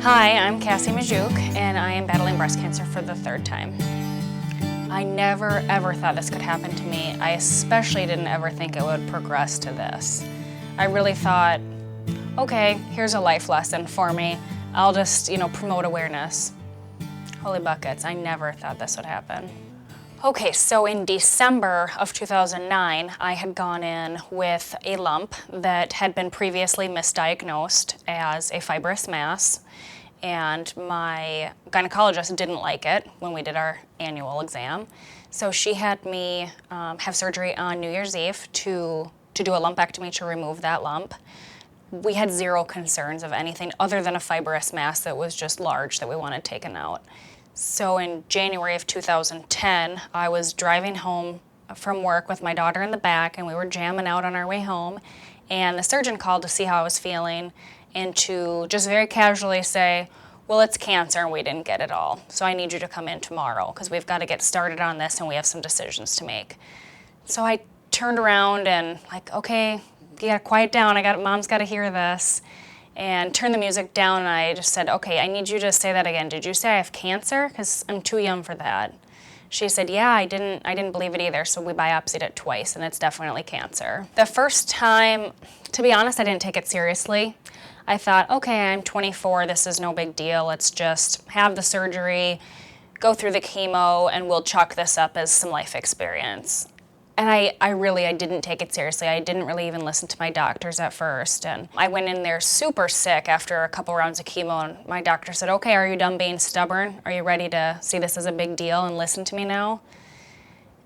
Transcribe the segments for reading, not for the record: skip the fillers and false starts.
Hi, I'm Cassie Mecuk, and I am battling breast cancer for the third time. I never ever thought this could happen to me. I especially didn't ever think it would progress to this. I really thought, okay, here's a life lesson for me. I'll just, promote awareness. Holy buckets, I never thought this would happen. Okay, so in December of 2009, I had gone in with a lump that had been previously misdiagnosed as a fibrous mass, and my gynecologist didn't like it when we did our annual exam. So she had me have surgery on New Year's Eve to do a lumpectomy to remove that lump. We had zero concerns of anything other than a fibrous mass that was just large that we wanted taken out. So in January of 2010, I was driving home from work with my daughter in the back, and we were jamming out on our way home, and the surgeon called to see how I was feeling and to just very casually say, well, it's cancer and we didn't get it all, so I need you to come in tomorrow because we've got to get started on this and we have some decisions to make. So I turned around and okay, you gotta quiet down, Mom's gotta hear this. And turned the music down, and I just said, okay, I need you to say that again. Did you say I have cancer? Because I'm too young for that. She said, yeah, I didn't believe it either, so we biopsied it twice, and it's definitely cancer. The first time, to be honest, I didn't take it seriously. I thought, okay, I'm 24, this is no big deal. Let's just have the surgery, go through the chemo, and we'll chalk this up as some life experience. And I didn't take it seriously. I didn't really even listen to my doctors at first. And I went in there super sick after a couple rounds of chemo, and my doctor said, okay, are you done being stubborn? Are you ready to see this as a big deal and listen to me now?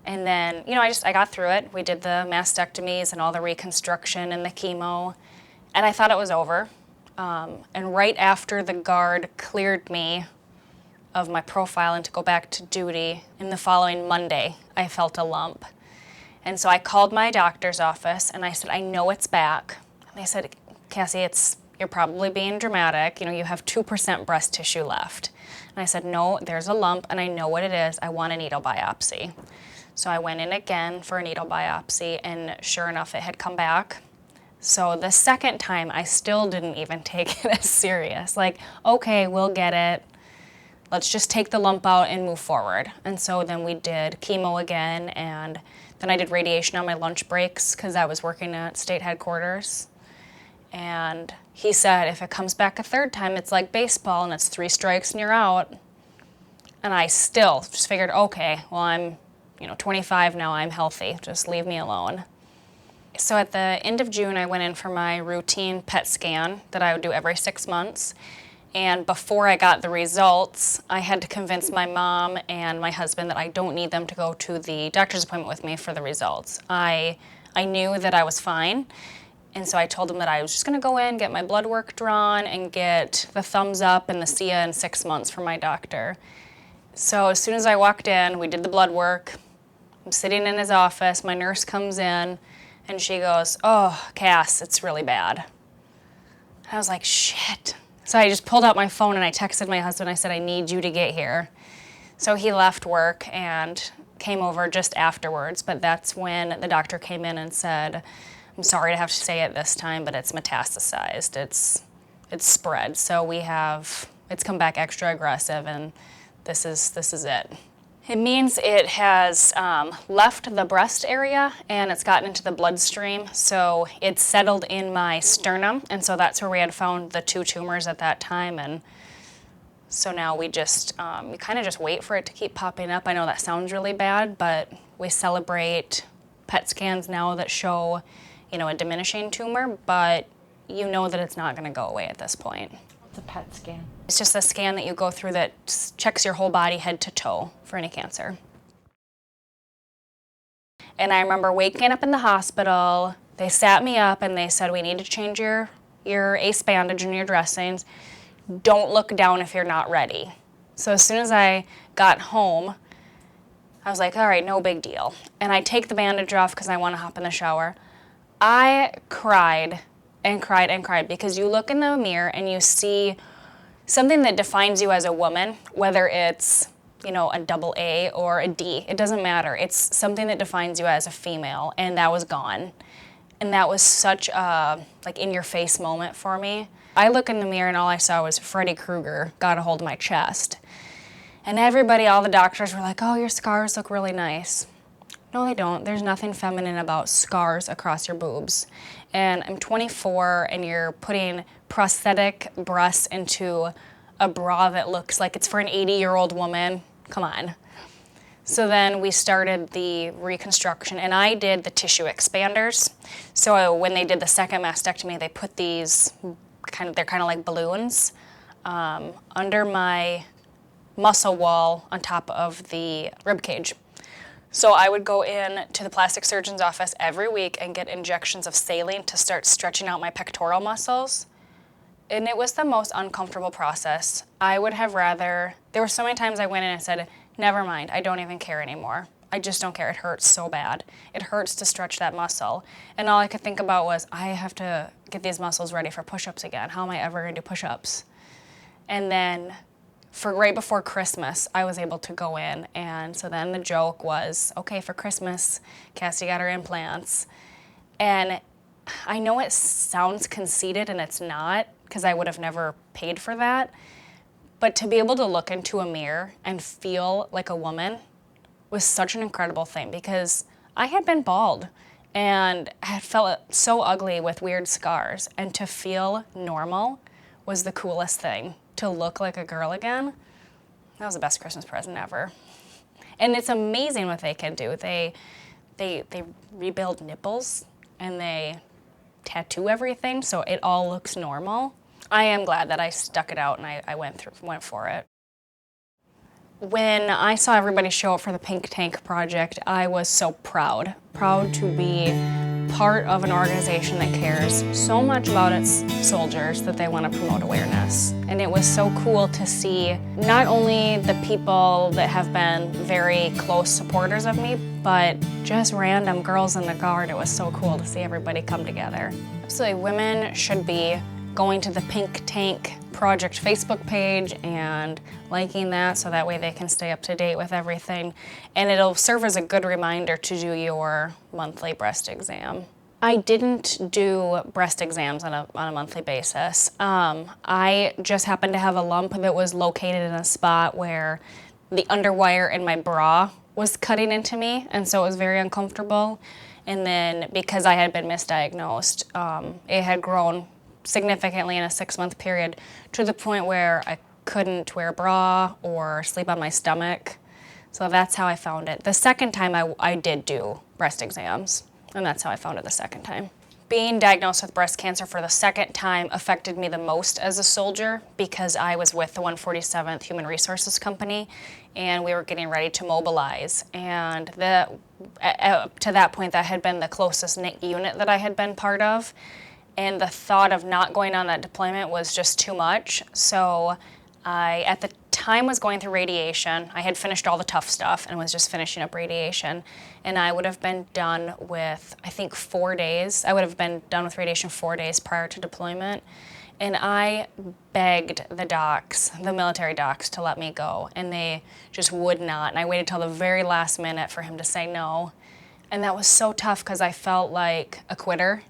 And then, I got through it. We did the mastectomies and all the reconstruction and the chemo, and I thought it was over. And right after the guard cleared me of my profile and to go back to duty, in the following Monday, I felt a lump. And so I called my doctor's office and I said, I know it's back. And they said, Cassie, you're probably being dramatic. You have 2% breast tissue left. And I said, no, there's a lump and I know what it is. I want a needle biopsy. So I went in again for a needle biopsy, and sure enough, it had come back. So the second time, I still didn't even take it as serious. Okay, we'll get it. Let's just take the lump out and move forward. And so then we did chemo again, and then I did radiation on my lunch breaks because I was working at state headquarters. And he said, if it comes back a third time, it's like baseball and it's 3 strikes and you're out. And I still just figured, okay, well, I'm 25 now, I'm healthy, just leave me alone. So at the end of June, I went in for my routine PET scan that I would do every 6 months. And before I got the results, I had to convince my mom and my husband that I don't need them to go to the doctor's appointment with me for the results. I knew that I was fine, and so I told them that I was just going to go in, get my blood work drawn, and get the thumbs up and the see ya in 6 months from my doctor. So as soon as I walked in, we did the blood work. I'm sitting in his office, my nurse comes in, and she goes, oh, Cass, it's really bad. I was like, shit. So I just pulled out my phone and I texted my husband. I said, I need you to get here. So he left work and came over just afterwards, but that's when the doctor came in and said, I'm sorry to have to say it this time, but it's metastasized. It's spread. So it's come back extra aggressive, and this is it. It means it has left the breast area and it's gotten into the bloodstream, so it's settled in my sternum, and so that's where we had found the 2 tumors at that time, and so now we kind of just wait for it to keep popping up. I know that sounds really bad, but we celebrate PET scans now that show, a diminishing tumor, but that it's not going to go away at this point. The PET scan. It's just a scan that you go through that checks your whole body head to toe for any cancer. And I remember waking up in the hospital. They sat me up and they said, we need to change your ACE bandage and your dressings. Don't look down if you're not ready. So as soon as I got home, I was like, all right, no big deal. And I take the bandage off because I want to hop in the shower. I cried and cried and cried because you look in the mirror and you see something that defines you as a woman, whether it's, a AA or a D, it doesn't matter. It's something that defines you as a female, and that was gone. And that was such a, in-your-face moment for me. I look in the mirror and all I saw was Freddy Krueger got a hold of my chest. And everybody, all the doctors were like, oh, your scars look really nice. No, they don't. There's nothing feminine about scars across your boobs. And I'm 24 and you're putting prosthetic breasts into a bra that looks like it's for an 80-year-old woman. Come on. So then we started the reconstruction, and I did the tissue expanders. So when they did the second mastectomy, they put these they're kind of like balloons under my muscle wall on top of the rib cage. So I would go in to the plastic surgeon's office every week and get injections of saline to start stretching out my pectoral muscles. And it was the most uncomfortable process. I would have rather, there were so many times I went in and said, never mind, I don't even care anymore. I just don't care, it hurts so bad. It hurts to stretch that muscle. And all I could think about was, I have to get these muscles ready for push-ups again. How am I ever gonna do push-ups? And then right before Christmas, I was able to go in, and so then the joke was, okay, for Christmas, Cassie got her implants. And I know it sounds conceited, and it's not, because I would have never paid for that, but to be able to look into a mirror and feel like a woman was such an incredible thing, because I had been bald and had felt so ugly with weird scars, and to feel normal was the coolest thing. To look like a girl again, that was the best Christmas present ever. And it's amazing what they can do. They rebuild nipples and they tattoo everything so it all looks normal. I am glad that I stuck it out and I went for it. When I saw everybody show up for the Pink Tank project, I was so proud to be part of an organization that cares so much about its soldiers that they want to promote awareness. And it was so cool to see not only the people that have been very close supporters of me, but just random girls in the Guard. It was so cool to see everybody come together. Absolutely, women should be going to the Pink Tank Project Facebook page and liking that so that way they can stay up to date with everything. And it'll serve as a good reminder to do your monthly breast exam. I didn't do breast exams on a monthly basis. I just happened to have a lump that was located in a spot where the underwire in my bra was cutting into me, and so it was very uncomfortable. And then because I had been misdiagnosed, it had grown significantly in a 6-month period to the point where I couldn't wear a bra or sleep on my stomach. So that's how I found it. The second time I did do breast exams, and that's how I found it the second time. Being diagnosed with breast cancer for the second time affected me the most as a soldier because I was with the 147th Human Resources Company and we were getting ready to mobilize. And to that point, that had been the closest knit unit that I had been part of. And the thought of not going on that deployment was just too much. So I, at the time, was going through radiation. I had finished all the tough stuff and was just finishing up radiation. And I would have been done with, I think, 4 days. I would have been done with radiation 4 days prior to deployment. And I begged the docs, the military docs, to let me go. And they just would not. And I waited till the very last minute for him to say no. And that was so tough because I felt like a quitter.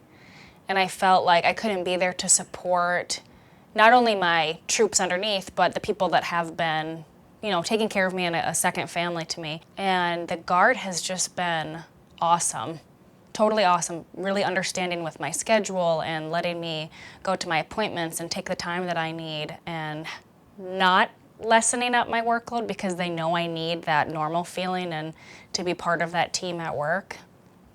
And I felt like I couldn't be there to support not only my troops underneath, but the people that have been, taking care of me and a second family to me. And the Guard has just been awesome, totally awesome, really understanding with my schedule and letting me go to my appointments and take the time that I need and not lessening up my workload because they know I need that normal feeling and to be part of that team at work.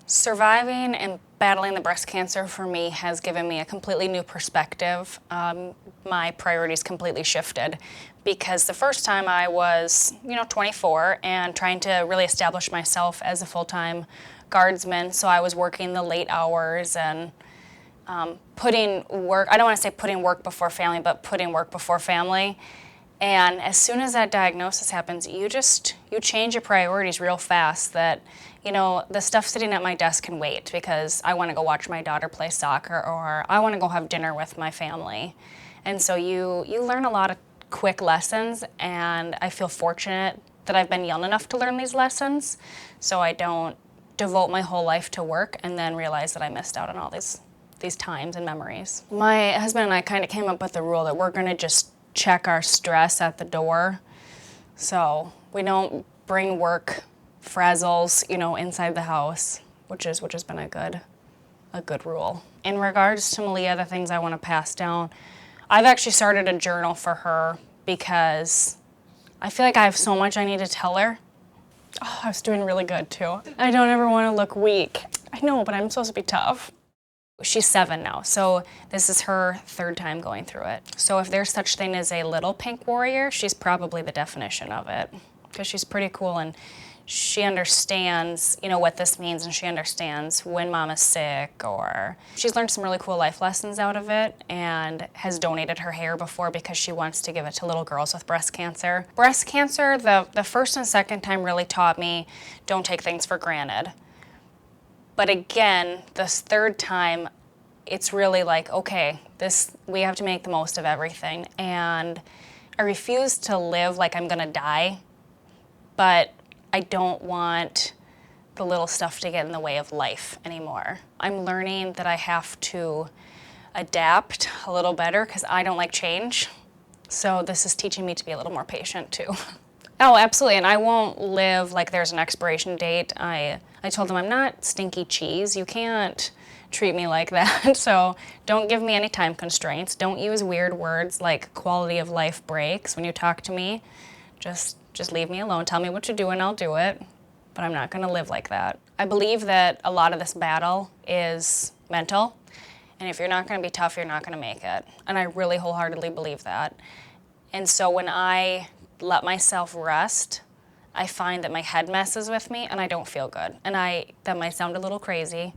Surviving and battling the breast cancer for me has given me a completely new perspective. My priorities completely shifted because the first time I was, 24 and trying to really establish myself as a full-time guardsman. So I was working the late hours and putting work, I don't want to say putting work before family, but putting work before family. And as soon as that diagnosis happens, you change your priorities real fast that, the stuff sitting at my desk can wait because I want to go watch my daughter play soccer or I want to go have dinner with my family. And so you learn a lot of quick lessons, and I feel fortunate that I've been young enough to learn these lessons so I don't devote my whole life to work and then realize that I missed out on all these these times and memories. My husband and I kind of came up with the rule that we're gonna just check our stress at the door. So we don't bring work frazzles, inside the house, which has been a good rule. In regards to Malia, the things I want to pass down, I've actually started a journal for her because I feel like I have so much I need to tell her. Oh, I was doing really good too. I don't ever want to look weak. I know, but I'm supposed to be tough. She's 7 now, so this is her 3rd time going through it. So if there's such thing as a little pink warrior, she's probably the definition of it, because she's pretty cool and she understands, what this means, and she understands when Mama's sick, or she's learned some really cool life lessons out of it and has donated her hair before because she wants to give it to little girls with breast cancer. Breast cancer, the first and second time really taught me don't take things for granted. But again, this 3rd time, it's really like, okay, we have to make the most of everything. And I refuse to live like I'm gonna die, but I don't want the little stuff to get in the way of life anymore. I'm learning that I have to adapt a little better because I don't like change. So this is teaching me to be a little more patient too. Oh, absolutely, and I won't live like there's an expiration date. I told them I'm not stinky cheese. You can't treat me like that. So don't give me any time constraints. Don't use weird words like quality of life breaks when you talk to me. Just leave me alone. Tell me what to do and I'll do it. But I'm not gonna live like that. I believe that a lot of this battle is mental. And if you're not gonna be tough, you're not gonna make it. And I really wholeheartedly believe that. And so when I let myself rest, I find that my head messes with me and I don't feel good. And that might sound a little crazy,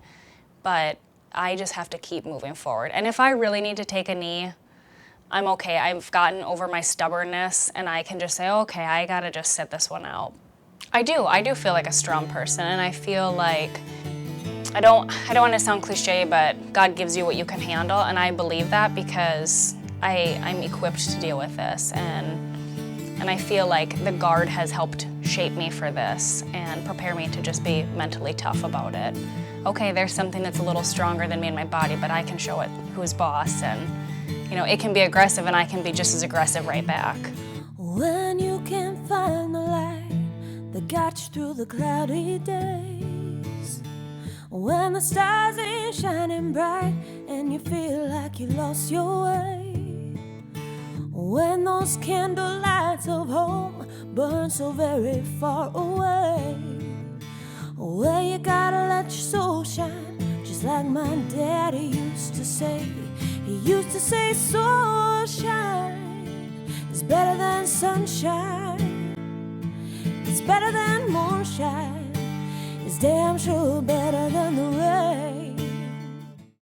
but I just have to keep moving forward. And if I really need to take a knee, I'm okay. I've gotten over my stubbornness and I can just say, okay, I gotta just sit this one out. I do feel like a strong person, and I feel like, I don't want to sound cliche, but God gives you what you can handle, and I believe that because I'm equipped to deal with this, and I feel like the guard has helped shape me for this and prepare me to just be mentally tough about it. Okay, there's something that's a little stronger than me in my body, but I can show it who's boss, and it can be aggressive and I can be just as aggressive right back. When you can't find the light that got you through the cloudy days, when the stars ain't shining bright and you feel like you lost your way, when those candle lights of home burn so very far away, well, you gotta let your soul shine, just like my daddy used to say. He used to say soul shine is better than sunshine, it's better than moonshine, it's damn sure better than the rain.